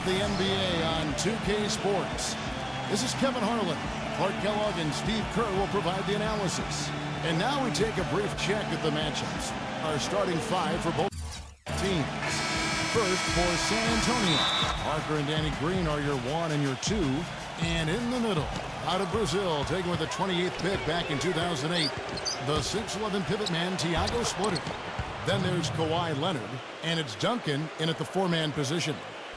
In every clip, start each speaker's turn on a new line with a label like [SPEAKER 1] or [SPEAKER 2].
[SPEAKER 1] of the NBA on 2K Sports. This is Kevin Harlan. Clark Kellogg and Steve Kerr will provide the analysis. And now we take a brief check at the matchups. Our starting five for both teams. First, for San Antonio, Parker and Danny Green are your 1 and your 2. And in the middle, out of Brazil, taken with the 28th pick back in 2008, the 6'11" pivot man, Thiago Splitter. Then there's Kawhi Leonard, and it's Duncan in at the 4-man position.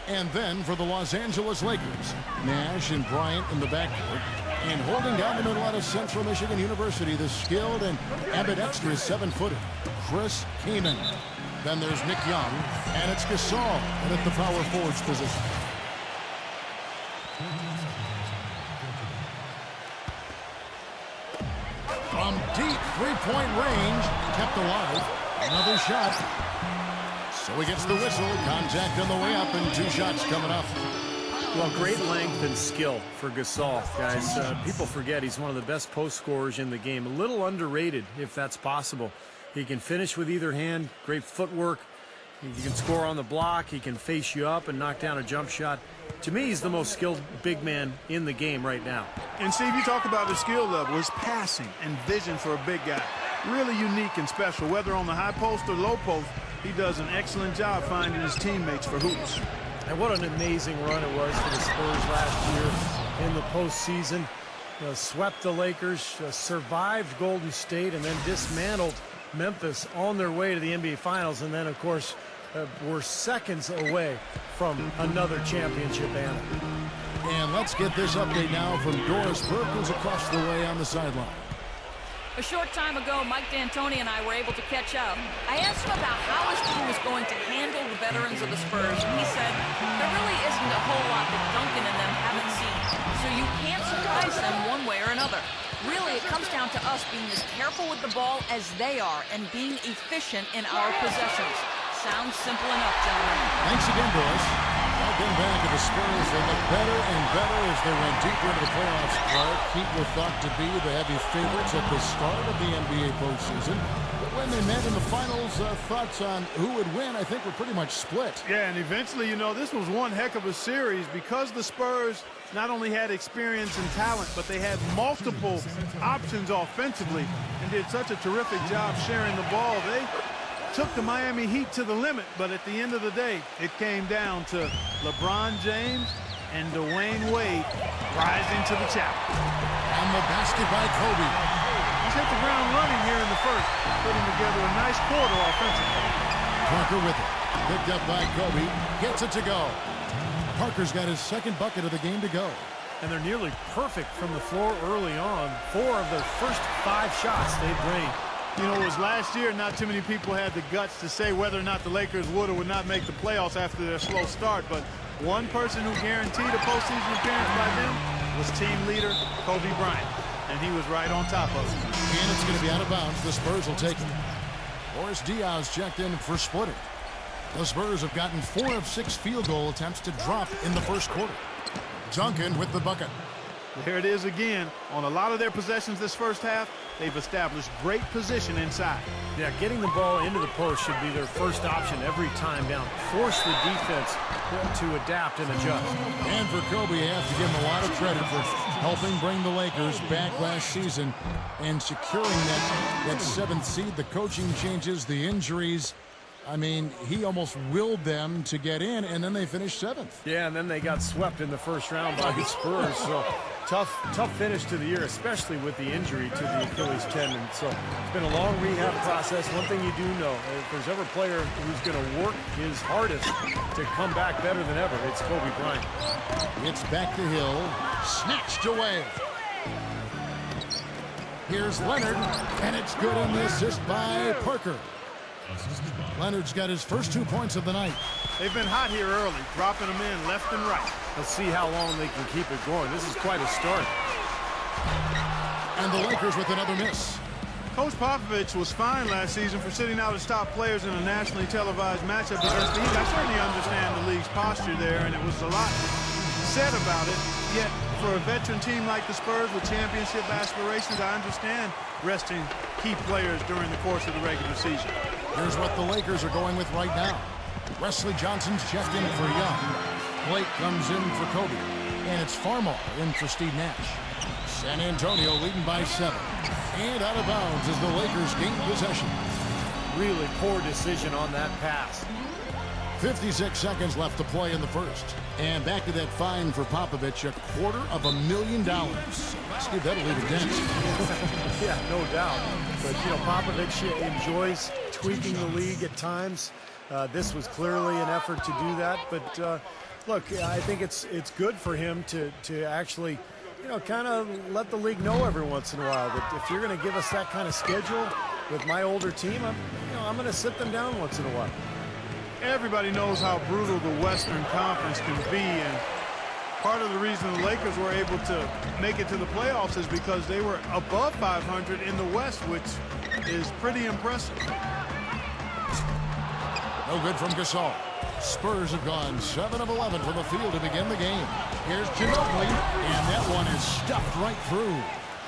[SPEAKER 1] And then for the Los Angeles Lakers, Nash and Bryant in the backcourt. And holding down the middle out of Central Michigan University, the skilled and ambidextrous 7-footer, Chris Kaman. Then there's Nick Young, and it's Gasol in at the power forwards position. From deep three-point range, kept alive. Another shot. So he gets the whistle. Contact on the way up, and 2 shots coming up.
[SPEAKER 2] Well, great length and skill for Gasol, guys. People forget he's one of the best post scorers in the game. A little underrated, if that's possible. He can finish with either hand. Great footwork. He can score on the block. He can face you up and knock down a jump shot. To me, he's the most skilled big man in the game right now.
[SPEAKER 3] And Steve, you talk about his skill level, his passing and vision for a big guy. Really unique and special. Whether on the high post or low post, he does an excellent job finding his teammates for hoops.
[SPEAKER 2] And what an amazing run it was for the Spurs last year in the postseason. Swept the Lakers, survived Golden State, and then dismantled Memphis on their way to the NBA Finals. And then, of course, we're seconds away from another championship banner.
[SPEAKER 1] And let's get this update now from Doris Burke, who's across the way on the sideline.
[SPEAKER 4] A short time ago, Mike D'Antoni and I were able to catch up. I asked him about how his team was going to handle the veterans of the Spurs, and he said there really isn't a whole lot that Duncan and them haven't seen, so you can't surprise them one way or another. Really, it comes down to us being as careful with the ball as they are and being efficient in our possessions. Sounds simple enough, gentlemen.
[SPEAKER 1] Thanks again, Doris. Welcome back to the Spurs. They look better and better as they went deeper into the playoffs. Clark, Heat were thought to be the heavy favorites at the start of the NBA postseason. But when they met in the finals, thoughts on who would win, I think, were pretty much split.
[SPEAKER 3] Yeah, and eventually, this was one heck of a series because the Spurs not only had experience and talent, but they had multiple options offensively and did such a terrific job sharing the ball. They took the Miami Heat to the limit, but at the end of the day, it came down to LeBron James and Dwayne Wade rising to the challenge.
[SPEAKER 1] And the basket by Kobe.
[SPEAKER 3] He's hit the ground running here in the first, putting together a nice quarter offensively.
[SPEAKER 1] Parker with it. Picked up by Kobe. Gets it to go. Parker's got his second bucket of the game to go.
[SPEAKER 2] And they're nearly perfect from the floor early on. 4 of their first 5 shots they've drained.
[SPEAKER 3] It was last year, not too many people had the guts to say whether or not the Lakers would or would not make the playoffs after their slow start. But one person who guaranteed a postseason appearance by them was team leader Kobe Bryant. And he was right on top of it.
[SPEAKER 1] And it's going to be out of bounds. The Spurs will take it. Boris Diaz checked in for Splitter. The Spurs have gotten 4 of 6 field goal attempts to drop in the first quarter. Duncan with the bucket.
[SPEAKER 3] There it is again. On a lot of their possessions this first half, they've established great position inside.
[SPEAKER 2] Yeah, getting the ball into the post should be their first option every time down. Force the defense to adapt and adjust.
[SPEAKER 1] And for Kobe, you have to give him a lot of credit for helping bring the Lakers back last season and securing that 7th seed. The coaching changes, the injuries. I mean, he almost willed them to get in, and then they finished 7th.
[SPEAKER 2] Yeah, and then they got swept in the first round by the Spurs. So tough finish to the year, especially with the injury to the Achilles tendon. So it's been a long rehab process. One thing you do know, if there's ever a player who's going to work his hardest to come back better than ever, it's Kobe Bryant.
[SPEAKER 1] It's back to Hill, snatched away. Here's Leonard, and it's good on the assist by Parker. Leonard's got his first 2 points of the night.
[SPEAKER 3] They've been hot here early, dropping them in left and right.
[SPEAKER 2] Let's see how long they can keep it going. This is quite a start.
[SPEAKER 1] And the Lakers with another miss.
[SPEAKER 3] Coach Popovich was fined last season for sitting out his top players in a nationally televised matchup against the Heat. I certainly understand the league's posture there, and it was a lot said about it. Yet, for a veteran team like the Spurs with championship aspirations, I understand resting key players during the course of the regular season.
[SPEAKER 1] Here's what the Lakers are going with right now. Wesley Johnson's checked in for Young. Blake comes in for Kobe. And it's Farmar in for Steve Nash. San Antonio leading by 7. And out of bounds as the Lakers gain possession.
[SPEAKER 2] Really poor decision on that pass.
[SPEAKER 1] 56 seconds left to play in the first. And back to that fine for Popovich, $250,000. Steve, that'll leave a dent.
[SPEAKER 2] Yeah, no doubt. But, you know, Popovich enjoys tweaking the league at times. This was clearly an effort to do that. But, look, I think it's good for him to actually, you know, kind of let the league know every once in a while that if you're going to give us that kind of schedule with my older team, I'm going to sit them down once in a while.
[SPEAKER 3] Everybody knows how brutal the Western Conference can be, and part of the reason the Lakers were able to make it to the playoffs is because they were above 500 in the West, which is pretty impressive.
[SPEAKER 1] No good from Gasol. Spurs have gone 7 of 11 from the field to begin the game. Here's Ginobili, and that one is stuffed right through.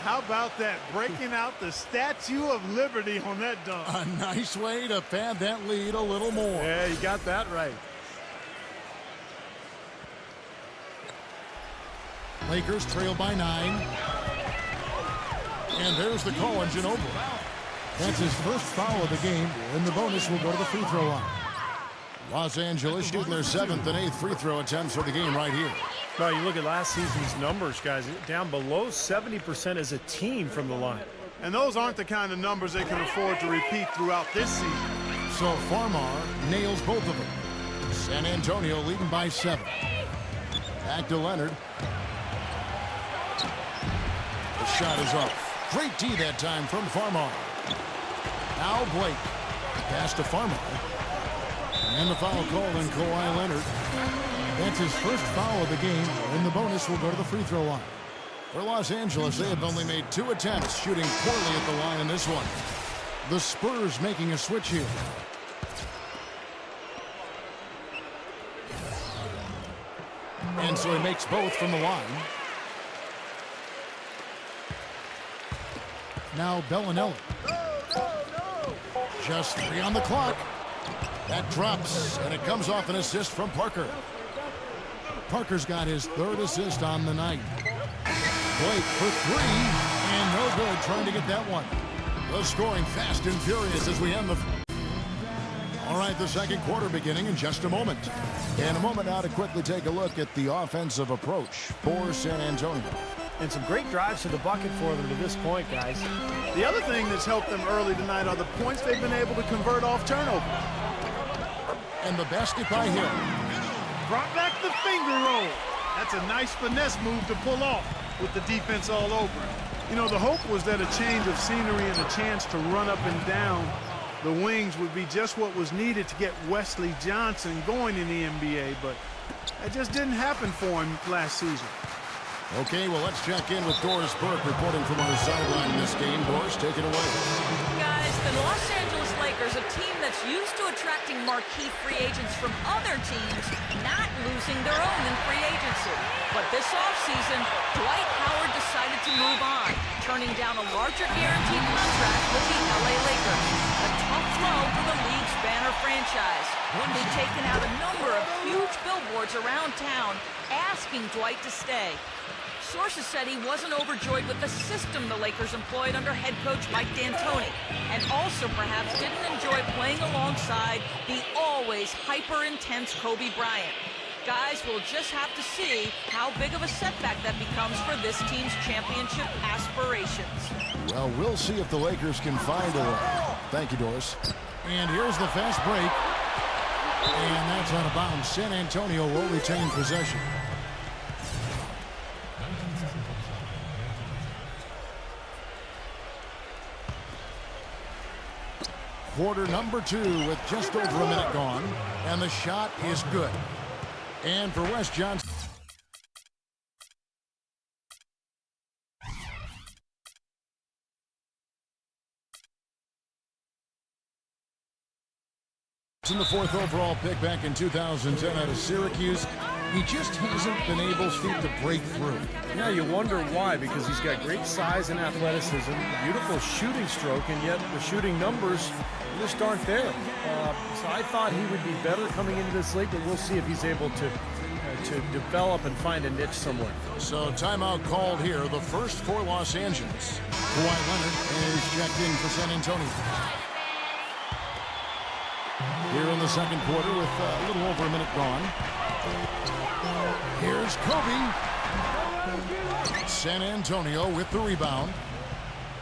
[SPEAKER 3] How about that? Breaking out the Statue of Liberty on that dunk.
[SPEAKER 1] A nice way to pad that lead a little more.
[SPEAKER 2] Yeah, you got that right.
[SPEAKER 1] Lakers trail by 9. And there's the call on Ginobili. That's his first foul of the game, and the bonus will go to the free throw line. Los Angeles shooting their 7th and 8th free throw attempts for the game right here.
[SPEAKER 2] Well, you look at last season's numbers, guys, down below 70% as a team from the line.
[SPEAKER 3] And those aren't the kind of numbers they can afford to repeat throughout this season.
[SPEAKER 1] So Farmar nails both of them. San Antonio leading by 7. Back to Leonard. The shot is off. Great D that time from Farmar. Now Blake. Pass to Farmar. And the foul called on Kawhi Leonard. That's his first foul of the game, and the bonus will go to the free throw line. For Los Angeles, they have only made 2 attempts, shooting poorly at the line in this one. The Spurs making a switch here. And so he makes both from the line. Now Bellinelli. Just 3 on the clock. That drops, and it comes off an assist from Parker. Parker's got his 3rd assist on the night. Blake for 3, and no good trying to get that one. The scoring fast and furious as we end the... All right, the second quarter beginning in just a moment. In a moment now to quickly take a look at the offensive approach for San Antonio.
[SPEAKER 2] And some great drives to the bucket for them to this point, guys.
[SPEAKER 3] The other thing that's helped them early tonight are the points they've been able to convert off turnover.
[SPEAKER 1] And the basket by Hill.
[SPEAKER 3] Brought back the finger roll. That's a nice finesse move to pull off with the defense all over him. You know, the hope was that a change of scenery and a chance to run up and down the wings would be just what was needed to get Wesley Johnson going in the NBA, but that just didn't happen for him last season.
[SPEAKER 1] Okay, well, let's check in with Doris Burke reporting from our sideline in this game. Doris, take it away.
[SPEAKER 4] Guys, the Los Angeles Lakers, a team that's used to attracting marquee free agents from other teams, not losing their own in free agency. But this offseason, Dwight Howard decided to move on, turning down a larger guaranteed contract with the LA Lakers. A tough blow for the league's banner franchise. They've taken out a number of huge billboards around town asking Dwight to stay. Sources said he wasn't overjoyed with the system the Lakers employed under head coach Mike D'Antoni, and also perhaps didn't enjoy playing alongside the always hyper-intense Kobe Bryant. Guys, we'll just have to see how big of a setback that becomes for this team's championship aspirations.
[SPEAKER 1] Well, we'll see if the Lakers can find a way. Thank you, Doris. And here's the fast break. And that's out of bounds. San Antonio will retain possession. Quarter number 2 with just over a minute gone. And the shot is good. And for Wes Johnson. In the 4th overall pick back in 2010 out of Syracuse. He just hasn't been able, Steve, to break through.
[SPEAKER 2] Yeah, you wonder why, because he's got great size and athleticism, beautiful shooting stroke, and yet the shooting numbers just aren't there. So I thought he would be better coming into this league, but we'll see if he's able to to develop and find a niche somewhere.
[SPEAKER 1] So timeout called here, the first for Los Angeles. Kawhi Leonard is checked in for San Antonio. Here in the second quarter with a little over a minute gone. Here's Kobe. San Antonio with the rebound.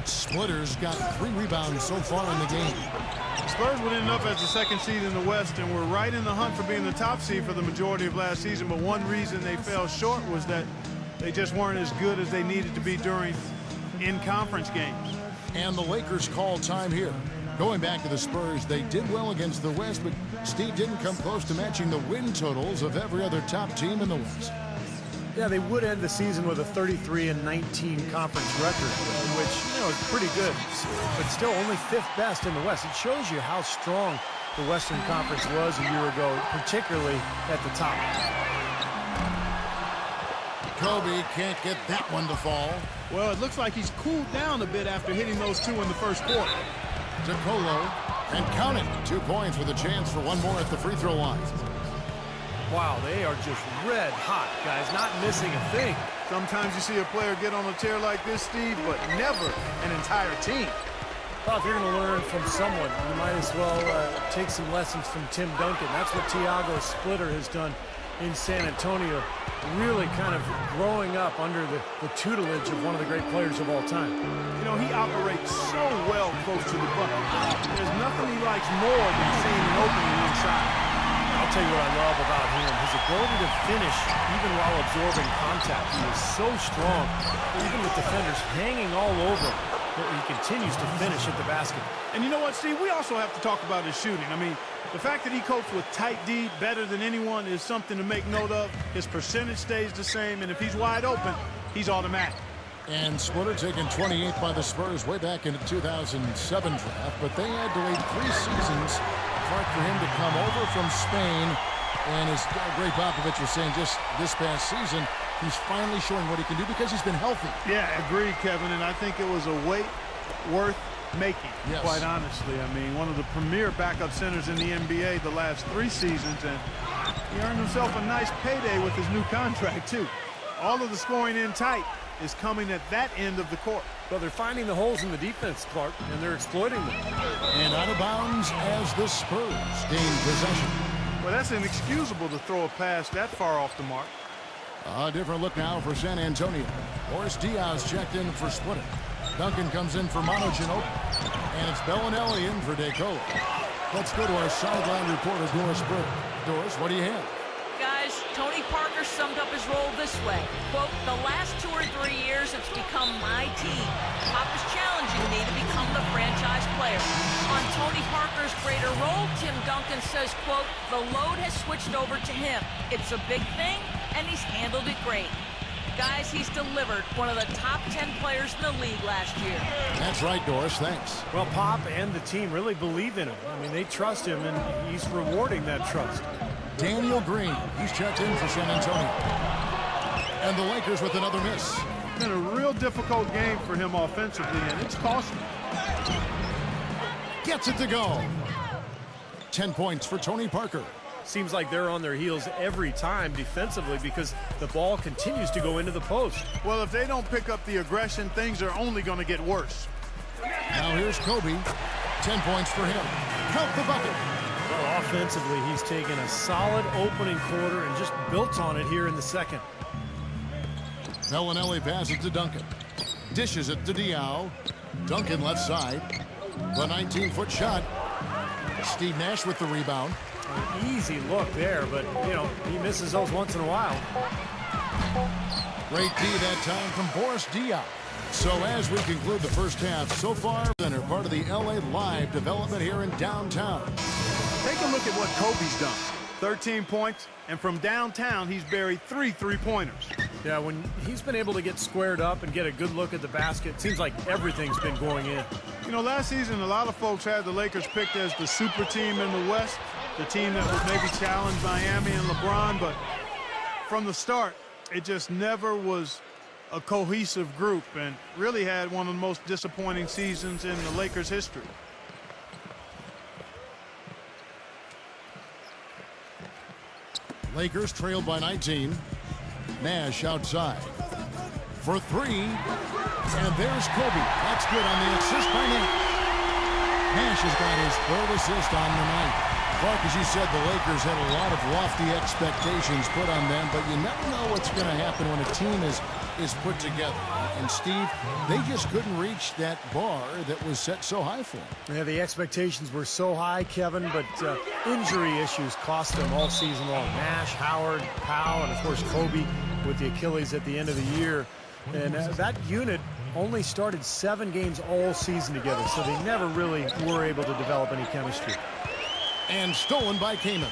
[SPEAKER 1] Splitters got 3 rebounds so far in the game.
[SPEAKER 3] Spurs would end up as the second seed in the West and were right in the hunt for being the top seed for the majority of last season. But one reason they fell short was that they just weren't as good as they needed to be during in-conference games.
[SPEAKER 1] And the Lakers call time here. Going back to the Spurs, they did well against the West, but Steve didn't come close to matching the win totals of every other top team in the West.
[SPEAKER 2] Yeah, they would end the season with a 33-19 conference record, which, you know, is pretty good, but still only 5th best in the West. It shows you how strong the Western Conference was a year ago, particularly at the top.
[SPEAKER 1] Kobe can't get that one to fall.
[SPEAKER 3] Well, it looks like he's cooled down a bit after hitting those 2 in the first quarter.
[SPEAKER 1] DeColo, and count it. 2 points with a chance for one more at the free throw line.
[SPEAKER 2] Wow, they are just red hot, guys, not missing a thing.
[SPEAKER 3] Sometimes you see a player get on a tear like this, Steve, but never an entire team.
[SPEAKER 2] Well, if you're going to learn from someone, you might as well take some lessons from Tim Duncan. That's what Thiago Splitter has done in San Antonio, really kind of growing up under the tutelage of one of the great players of all time.
[SPEAKER 3] You know, he operates so well close to the bucket. There's nothing he likes more than seeing an opening inside.
[SPEAKER 2] I'll tell you what I love about him, his ability to finish even while absorbing contact. He is so strong, even with defenders hanging all over, that he continues to finish at the basket.
[SPEAKER 3] And you know what, Steve? We also have to talk about his shooting. I mean, the fact that he copes with tight D better than anyone is something to make note of. His percentage stays the same, and if he's wide open, he's automatic.
[SPEAKER 1] And Splitter taken 28th by the Spurs way back in the 2007 draft, but they had to wait 3 seasons for him to come over from Spain. And as Greg Popovich was saying just this past season, he's finally showing what he can do because he's been healthy.
[SPEAKER 3] Yeah, agreed, Kevin, and I think it was a weight worth making,
[SPEAKER 1] yes,
[SPEAKER 3] quite honestly. I mean, one of the premier backup centers in the NBA the last 3 seasons, and he earned himself a nice payday with his new contract, too. All of the scoring in tight is coming at that end of the court.
[SPEAKER 2] Well, they're finding the holes in the defense, Clark, and they're exploiting them.
[SPEAKER 1] And out of bounds as the Spurs gain possession.
[SPEAKER 3] Well, that's inexcusable to throw a pass that far off the mark.
[SPEAKER 1] A different look now for San Antonio. Boris Diaz checked in for Splitter. Duncan comes in for Manu Ginobili. And it's Bellinelli in for DeColo. Let's go to our sideline reporter, Doris Burke. Doris, what do you have?
[SPEAKER 4] Guys, Tony Parker summed up his role this way. Quote, the last 2 or 3 years, it's become my team. Pop is challenging me to become the franchise player. On Tony Parker's greater role, Tim Duncan says, quote, the load has switched over to him. It's a big thing, and he's handled it great. Guys, he's delivered, one of the top 10 players in the league last year.
[SPEAKER 1] That's right, Doris. Thanks.
[SPEAKER 2] Well, Pop and the team really believe in him. I mean, they trust him, and he's rewarding that trust.
[SPEAKER 1] Daniel Green, he's checked in for San Antonio. And the Lakers with another miss.
[SPEAKER 3] It's been a real difficult game for him offensively, and it's costly.
[SPEAKER 1] Gets it to go. 10 points for Tony Parker.
[SPEAKER 2] Seems like they're on their heels every time defensively because the ball continues to go into the post.
[SPEAKER 3] Well, if they don't pick up the aggression, things are only going to get worse.
[SPEAKER 1] Now here's Kobe. 10 points for him. Count the bucket.
[SPEAKER 2] Well, offensively, he's taken a solid opening quarter and just built on it here in the second.
[SPEAKER 1] Bellinelli passes to Duncan. Dishes it to Diaw. Duncan left side. The 19-foot shot. Steve Nash with the rebound.
[SPEAKER 2] An easy look there, but, you know, he misses those once in a while.
[SPEAKER 1] Great D that time from Boris Diaw. So as we conclude the first half, so far, then are part of the LA Live development here in downtown.
[SPEAKER 3] Take a look at what Kobe's done. 13 points, and from downtown, he's buried 3 three-pointers.
[SPEAKER 2] Yeah, when he's been able to get squared up and get a good look at the basket, it seems like everything's been going in.
[SPEAKER 3] You know, last season, a lot of folks had the Lakers picked as the super team in the West, the team that would maybe challenge Miami and LeBron, but from the start, it just never was a cohesive group and really had one of the most disappointing seasons in the Lakers' history.
[SPEAKER 1] Lakers trailed by 19. Nash outside for three. And there's Kobe. That's good on the assist by Nash. Nash has got his third assist on the night. Clark, as you said, the Lakers had a lot of lofty expectations put on them, but you never know what's going to happen when a team is put together. And, Steve, they just couldn't reach that bar that was set so high for them.
[SPEAKER 2] Yeah, the expectations were so high, Kevin, but injury issues cost them all season long. Nash, Howard, Powell, and, of course, Kobe with the Achilles at the end of the year. And that unit only started 7 games all season together, so they never really were able to develop any chemistry.
[SPEAKER 1] And stolen by Kaman.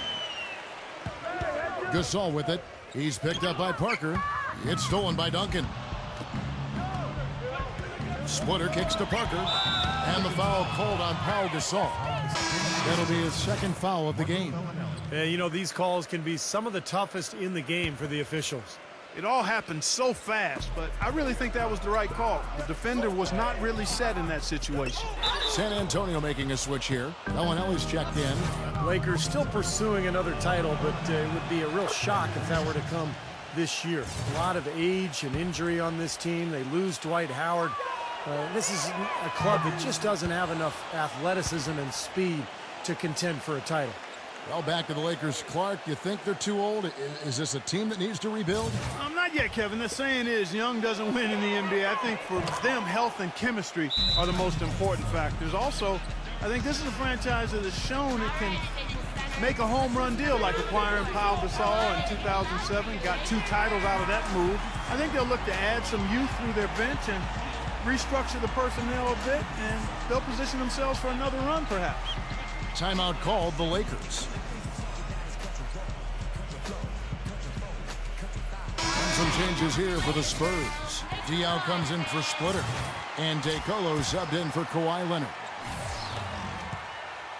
[SPEAKER 1] Gasol with it. He's picked up by Parker. It's stolen by Duncan. Splitter kicks to Parker. And the foul called on Pau Gasol. That'll be his second foul of the game.
[SPEAKER 2] Yeah, you know, these calls can be some of the toughest in the game for the officials.
[SPEAKER 3] It all happened so fast, but I really think that was the right call. The defender was not really set in that situation.
[SPEAKER 1] San Antonio making a switch here. Bellinelli's checked in.
[SPEAKER 2] Lakers still pursuing another title, but it would be a real shock if that were to come this year. A lot of age and injury on this team. They lose Dwight Howard. This is a club that just doesn't have enough athleticism and speed to contend for a title.
[SPEAKER 1] Well, back to the Lakers, Clark. You think they're too old? Is this a team that needs to rebuild?
[SPEAKER 3] Not yet, Kevin. The saying is young doesn't win in the NBA. I think for them, health and chemistry are the most important factors. Also, I think this is a franchise that has shown it can make a home run deal like acquiring Pau Gasol in 2007. Got 2 titles out of that move. I think they'll look to add some youth through their bench and restructure the personnel a bit, and they'll position themselves for another run, perhaps.
[SPEAKER 1] Timeout called the Lakers. Some changes here for the Spurs. Diaw comes in for Splitter. And DeColo subbed in for Kawhi Leonard.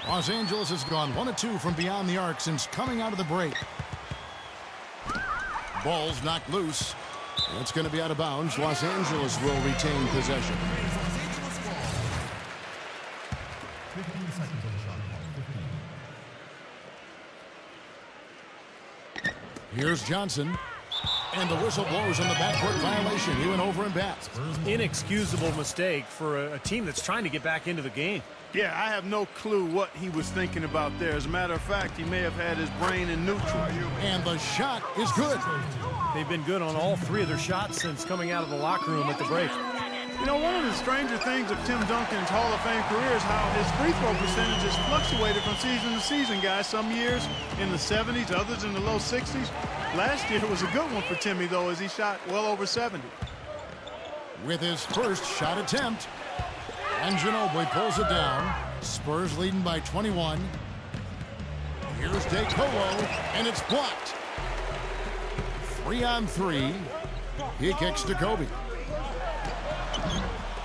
[SPEAKER 1] Los Angeles has gone 1 of 2 from beyond the arc since coming out of the break. Ball's knocked loose. It's going to be out of bounds. Los Angeles will retain possession. Here's Johnson. And the whistle blows on the backcourt violation. He went over and back.
[SPEAKER 2] Inexcusable mistake for a team that's trying to get back into the game.
[SPEAKER 3] Yeah, I have no clue what he was thinking about there. As a matter of fact, he may have had his brain in neutral.
[SPEAKER 1] And the shot is good.
[SPEAKER 2] They've been good on all 3 of their shots since coming out of the locker room at the break.
[SPEAKER 3] You know, one of the stranger things of Tim Duncan's Hall of Fame career is how his free throw percentage has fluctuated from season to season, guys. Some years in the 70s, others in the low 60s. Last year was a good one for Timmy, though, as he shot well over 70.
[SPEAKER 1] With his first shot attempt, and Ginobili pulls it down. Spurs leading by 21. Here's DeColo, and it's blocked. 3-on-3. He kicks to Kobe.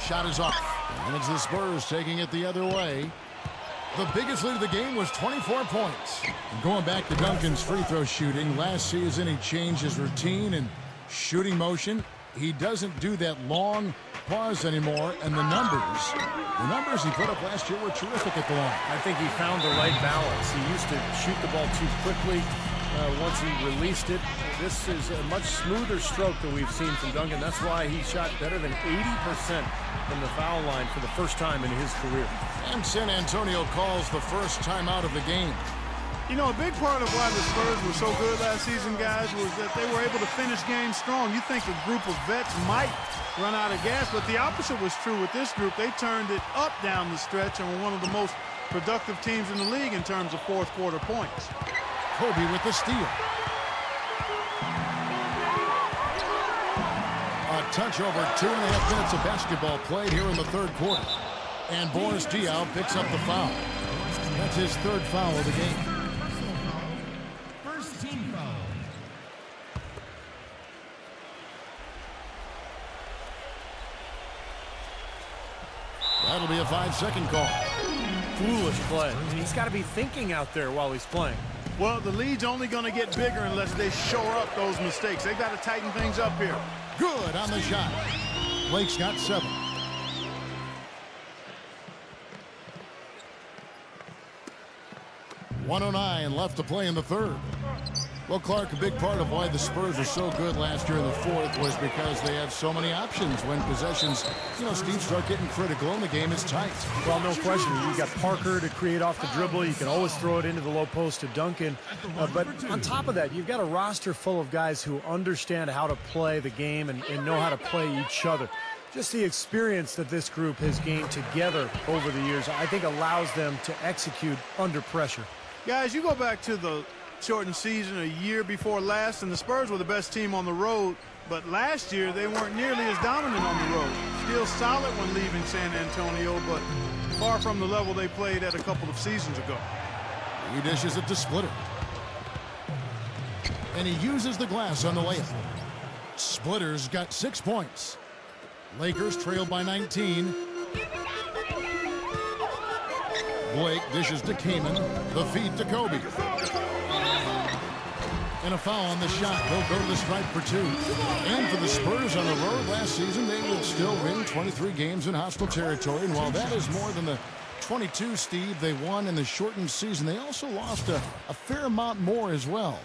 [SPEAKER 1] Shot is off. And it's the Spurs taking it the other way. The biggest lead of the game was 24 points. And going back to Duncan's free throw shooting, last season he changed his routine and shooting motion. He doesn't do that long pause anymore, and the numbers he put up last year were terrific at the line.
[SPEAKER 2] I think he found the right balance. He used to shoot the ball too quickly once he released it. This is a much smoother stroke that we've seen from Duncan. That's why he shot better than 80% from the foul line for the first time in his career.
[SPEAKER 1] And San Antonio calls the first timeout of the game.
[SPEAKER 3] You know, a big part of why the Spurs were so good last season, guys, was that they were able to finish games strong. You think a group of vets might run out of gas, but the opposite was true with this group. They turned it up down the stretch and were one of the most productive teams in the league in terms of fourth quarter points.
[SPEAKER 1] Kobe with the steal. A touch over 2.5 minutes of basketball played here in the third quarter. And Boris Diaw picks up the foul. That's his third foul of the game.
[SPEAKER 5] First team foul.
[SPEAKER 1] That'll be a 5-second call.
[SPEAKER 2] Foolish play. He's got to be thinking out there while he's playing.
[SPEAKER 3] Well, the lead's only going to get bigger unless they shore up those mistakes. They've got to tighten things up here.
[SPEAKER 1] Good on the shot. Blake's got 7. .109 left to play in the third. Well, Clark, a big part of why the Spurs were so good last year in the fourth was because they had so many options when possessions, Steve, start getting critical and the game is tight.
[SPEAKER 2] Well, no question. You've got Parker to create off the dribble. You can always throw it into the low post to Duncan. But on top of that, you've got a roster full of guys who understand how to play the game and know how to play each other. Just the experience that this group has gained together over the years, I think, allows them to execute under pressure.
[SPEAKER 3] Guys, you go back to the shortened season a year before last, and the Spurs were the best team on the road, but last year they weren't nearly as dominant on the road. Still solid when leaving San Antonio, but far from the level they played at a couple of seasons ago.
[SPEAKER 1] He dishes it to Splitter. And he uses the glass on the layup. Splitter's got 6 points. Lakers trail by 19. Blake dishes to Kaman. The feed to Kobe. And a foul on the shot. They'll go to the stripe for 2. And for the Spurs on the road last season, they would still win 23 games in hostile territory. And while that is more than the 22, Steve, they won in the shortened season, they also lost a fair amount more as well.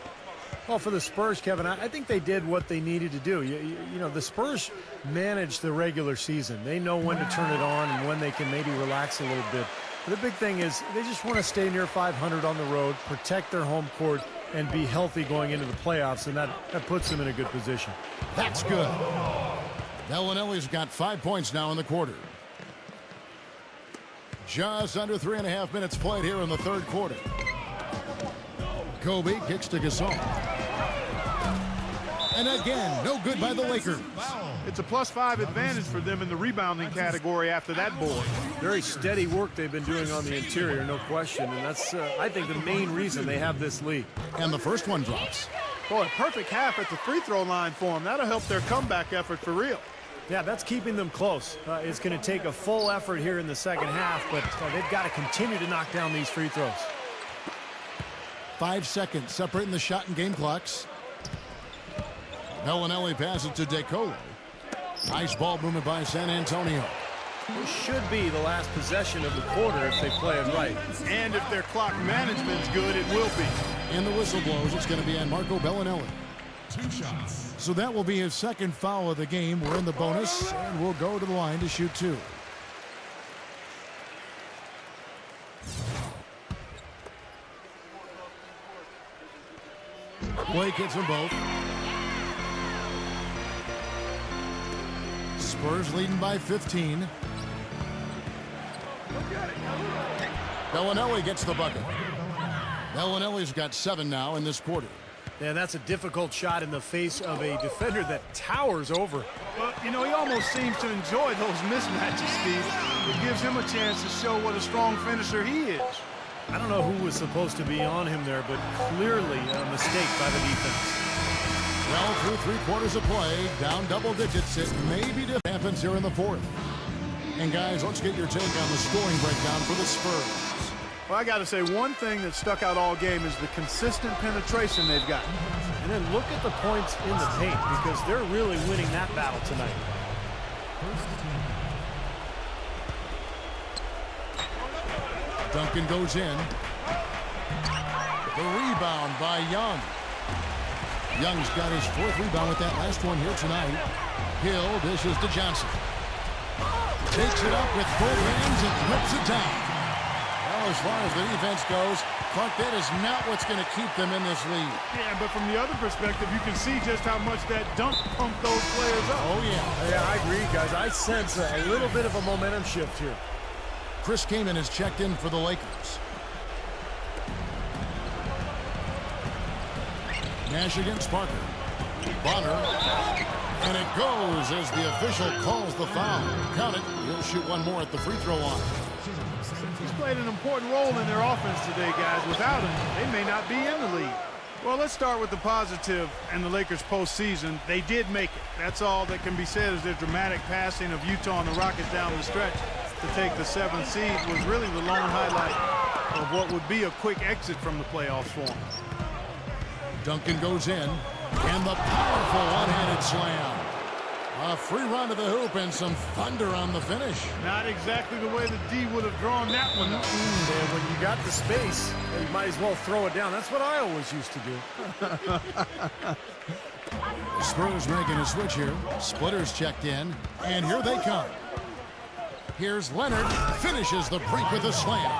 [SPEAKER 2] Well, for the Spurs, Kevin, I think they did what they needed to do. The Spurs manage the regular season. They know when to turn it on and when they can maybe relax a little bit. But the big thing is they just want to stay near 500 on the road, protect their home court, and be healthy going into the playoffs, and that puts them in a good position.
[SPEAKER 1] That's good. Bellinelli's got 5 points now in the quarter. Just under 3.5 minutes played here in the third quarter. Kobe kicks to Gasol. And again, no good by the Lakers.
[SPEAKER 3] It's a +5 advantage for them in the rebounding category after that board.
[SPEAKER 2] Very steady work they've been doing on the interior, no question. And that's, I think, the main reason they have this lead.
[SPEAKER 1] And the first one drops.
[SPEAKER 3] Boy, perfect half at the free throw line for them. That'll help their comeback effort for real.
[SPEAKER 2] Yeah, that's keeping them close. It's going to take a full effort here in the second half, but they've got to continue to knock down these free throws.
[SPEAKER 1] 5 seconds separating the shot and game clocks. Bellinelli passes to DeColo. Nice ball movement by San Antonio.
[SPEAKER 2] This should be the last possession of the quarter if they play it right.
[SPEAKER 3] And if their clock management's good, it will be.
[SPEAKER 1] And the whistle blows. It's going to be on Marco Bellinelli.
[SPEAKER 5] 2 shots.
[SPEAKER 1] So that will be his second foul of the game. We're in the bonus, and we'll go to the line to shoot 2. Blake hits them both. Spurs leading by 15. Bellinelli gets the bucket. Bellinelli's got 7 now in this quarter.
[SPEAKER 2] And that's a difficult shot in the face of a defender that towers over.
[SPEAKER 3] Well, he almost seems to enjoy those mismatches, Steve. It gives him a chance to show what a strong finisher he is.
[SPEAKER 2] I don't know who was supposed to be on him there, but clearly a mistake by the defense.
[SPEAKER 1] Well, through 3 quarters of play, down double digits. It maybe happens here in the fourth. And guys, let's get your take on the scoring breakdown for the Spurs.
[SPEAKER 3] Well, I got to say, one thing that stuck out all game is the consistent penetration they've got.
[SPEAKER 2] And then look at the points in the paint, because they're really winning that battle tonight.
[SPEAKER 1] Duncan goes in. The rebound by Young. Young's got his 4th rebound with that last one here tonight. Hill dishes to Johnson. Takes it up with both hands and rips it down. Well, as far as the defense goes, Clark, that is not what's going to keep them in this lead.
[SPEAKER 3] Yeah, but from the other perspective, you can see just how much that dunk pumped those players up.
[SPEAKER 1] Oh, yeah.
[SPEAKER 2] Yeah, I agree, guys. I sense a little bit of a momentum shift here.
[SPEAKER 1] Chris Kaman is checked in for the Lakers. Nash against Parker. Bonner. And it goes as the official calls the foul. Count it. He'll shoot one more at the free throw line.
[SPEAKER 3] He's played an important role in their offense today, guys. Without him, they may not be in the lead. Well, let's start with the positive and the Lakers postseason. They did make it. That's all that can be said, is their dramatic passing of Utah and the Rockets down the stretch to take the 7th seed was really the lone highlight of what would be a quick exit from the playoffs for them.
[SPEAKER 1] Duncan goes in, and the powerful one-handed slam. A free run to the hoop and some thunder on the finish.
[SPEAKER 3] Not exactly the way the D would have drawn that one up.
[SPEAKER 2] And when you got the space, you might as well throw it down. That's what I always used to do.
[SPEAKER 1] Spurs making a switch here. Splitters checked in, and here they come. Here's Leonard, finishes the break with a slam.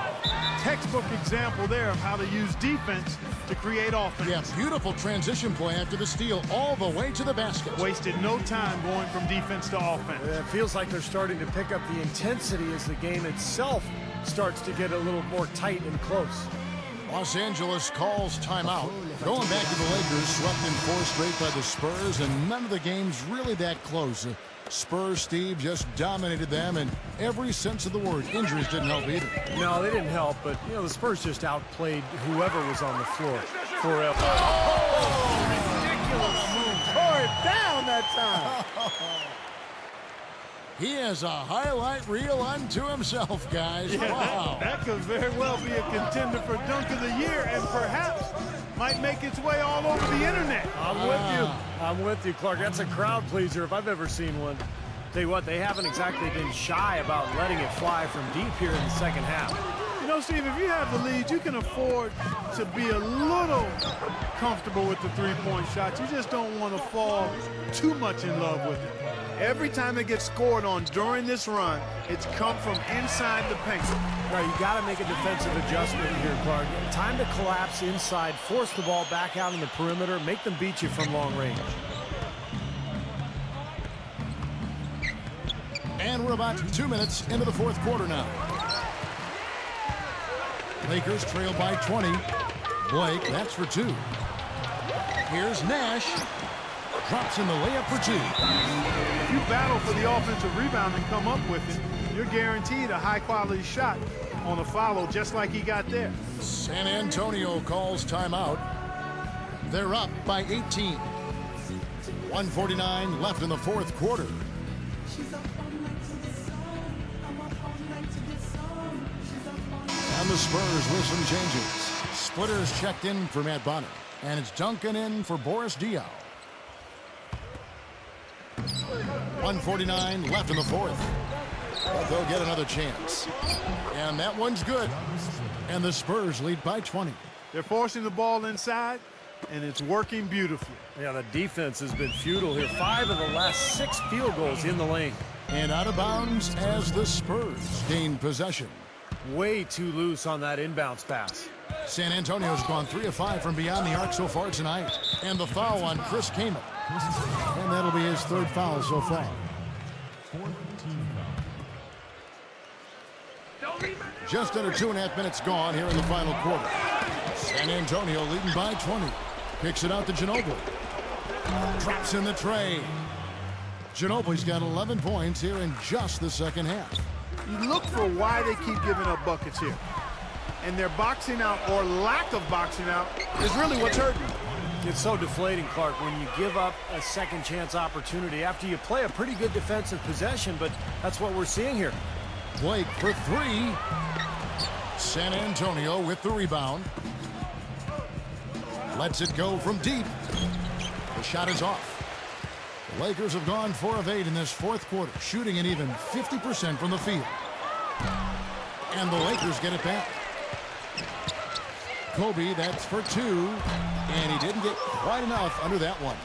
[SPEAKER 3] Textbook example there of how to use defense to create offense.
[SPEAKER 1] Yeah, beautiful transition play after the steal all the way to the basket.
[SPEAKER 3] Wasted no time going from defense to offense.
[SPEAKER 2] It feels like they're starting to pick up the intensity as the game itself starts to get a little more tight and close.
[SPEAKER 1] Los Angeles calls timeout. Going back to the Lakers, swept in 4 straight by the Spurs, and none of the games really that close. Spurs, Steve, just dominated them in every sense of the word. Injuries didn't help either.
[SPEAKER 2] No, they didn't help, but, you know, the Spurs just outplayed whoever was on the floor forever.
[SPEAKER 3] Oh, ridiculous move. Tore it down that time.
[SPEAKER 1] He has a highlight reel unto himself, guys.
[SPEAKER 3] Yeah,
[SPEAKER 1] Wow.
[SPEAKER 3] that could very well be a contender for Dunk of the Year and perhaps might make its way all over the internet.
[SPEAKER 2] I'm with you, Clark. That's a crowd pleaser if I've ever seen one. Tell you what, they haven't exactly been shy about letting it fly from deep here in the second half.
[SPEAKER 3] You know, Steve, if you have the lead, you can afford to be a little comfortable with the three-point shot. You just don't want to fall too much in love with it. Every time it gets scored on during this run, it's come from inside the paint.
[SPEAKER 2] Right, you got to make a defensive adjustment here, Clark. Time to collapse inside, force the ball back out in the perimeter, make them beat you from long range.
[SPEAKER 1] And we're about 2 minutes into the fourth quarter now. Lakers trail by 20. Blake, that's for 2. Here's Nash. Drops in the layup for 2.
[SPEAKER 3] If you battle for the offensive rebound and come up with it, you're guaranteed a high-quality shot on a follow just like he got there.
[SPEAKER 1] San Antonio calls timeout. They're up by 18. 1:49 left in the fourth quarter. And the Spurs with some changes. Splitters checked in for Matt Bonner. And it's Duncan in for Boris Diaw. 1:49 left in the fourth. But they'll get another chance. And that one's good. And the Spurs lead by 20.
[SPEAKER 3] They're forcing the ball inside, and it's working beautifully.
[SPEAKER 2] Yeah, the defense has been futile here. 5 of the last 6 field goals in the lane.
[SPEAKER 1] And out of bounds as the Spurs gain possession.
[SPEAKER 2] Way too loose on that inbounds pass.
[SPEAKER 1] San Antonio's gone 3 of 5 from beyond the arc so far tonight. And the foul on Chris Kaman. And that'll be his 3rd foul so far. Just under 2.5 minutes gone here in the final quarter. San Antonio leading by 20. Kicks it out to Ginobili. Drops in the tray. Ginobili's got 11 points here in just the second half.
[SPEAKER 3] You look for why they keep giving up buckets here. And their boxing out or lack of boxing out is really what's hurting them.
[SPEAKER 2] It's so deflating, Clark, when you give up a second chance opportunity after you play a pretty good defensive possession, but that's what we're seeing here.
[SPEAKER 1] Blake for 3. San Antonio with the rebound. Lets it go from deep. The shot is off. The Lakers have gone 4 of 8 in this fourth quarter, shooting an even 50% from the field. And the Lakers get it back. Kobe, that's for 2. And he didn't get quite enough under that one.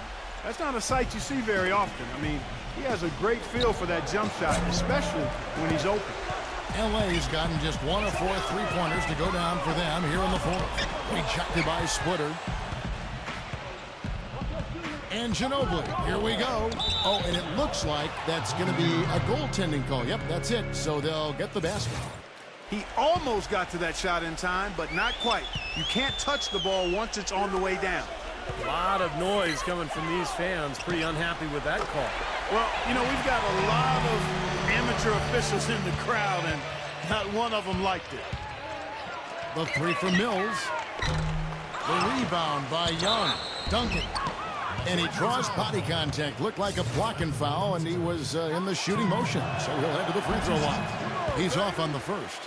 [SPEAKER 3] That's not a sight you see very often. I mean, he has a great feel for that jump shot, especially when he's open.
[SPEAKER 1] LA's gotten just 1 of 4 3-pointers to go down for them here in the fourth. Rejected by Splitter. And Ginobili, here we go. Oh, and it looks like that's going to be a goaltending call. Yep, that's it. So they'll get the basket.
[SPEAKER 3] He almost got to that shot in time, but not quite. You can't touch the ball once it's on the way down.
[SPEAKER 2] A lot of noise coming from these fans. Pretty unhappy with that call.
[SPEAKER 3] Well, you know, we've got a lot of amateur officials in the crowd, and not one of them liked it.
[SPEAKER 1] The 3 from Mills. The rebound by Young. Duncan. And he draws body contact. Looked like a blocking foul, and he was in the shooting motion. So he'll head to the free throw line. He's off on the first.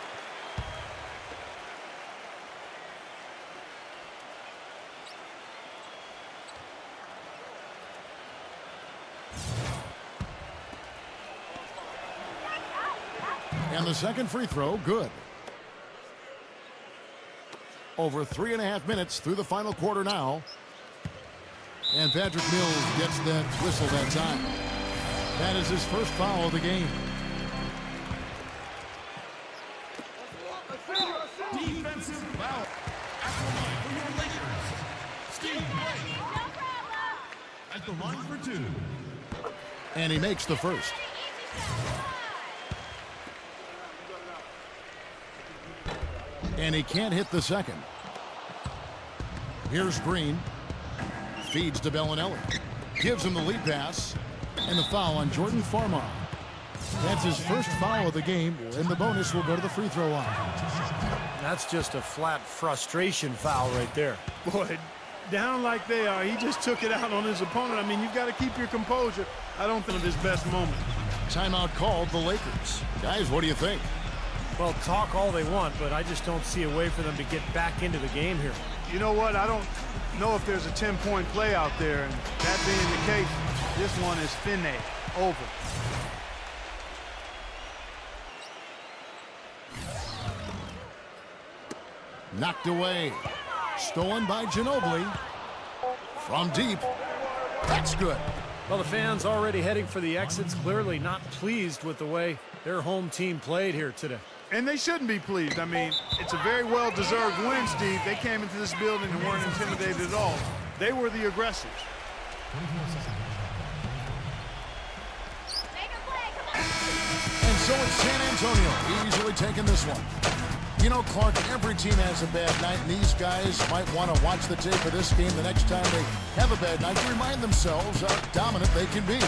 [SPEAKER 1] And the second free throw, good. Over 3.5 minutes through the final quarter now. And Patrick Mills gets that whistle that time. That is his first foul of the game.
[SPEAKER 5] Defensive foul. At the line for your Lakers, Steve at the line for 2.
[SPEAKER 1] And he makes the first. And he can't hit the second. Here's Green. Feeds to Bellinelli. Gives him the lead pass. And the foul on Jordan Farmar. That's his first foul of the game, and the bonus will go to the free throw line.
[SPEAKER 2] That's just a flat frustration foul right there.
[SPEAKER 3] Boy, down like they are, he just took it out on his opponent. I mean, you've got to keep your composure. I don't think of his best moment.
[SPEAKER 1] Timeout called the Lakers. Guys, what do you think?
[SPEAKER 2] Well, talk all they want, but I just don't see a way for them to get back into the game here.
[SPEAKER 3] You know what? I don't know if there's a 10-point play out there, and that being the case, this one is finished, over.
[SPEAKER 1] Knocked away. Stolen by Ginobili. From deep. That's good.
[SPEAKER 2] Well, the fans already heading for the exits, clearly not pleased with the way their home team played here today.
[SPEAKER 3] And they shouldn't be pleased. I mean, it's a very well-deserved win, Steve. They came into this building and weren't intimidated at all. They were the aggressors.
[SPEAKER 1] And so it's San Antonio easily taking this one. You know, Clark, every team has a bad night, and these guys might want to watch the tape of this game the next time they have a bad night to remind themselves how dominant they can be.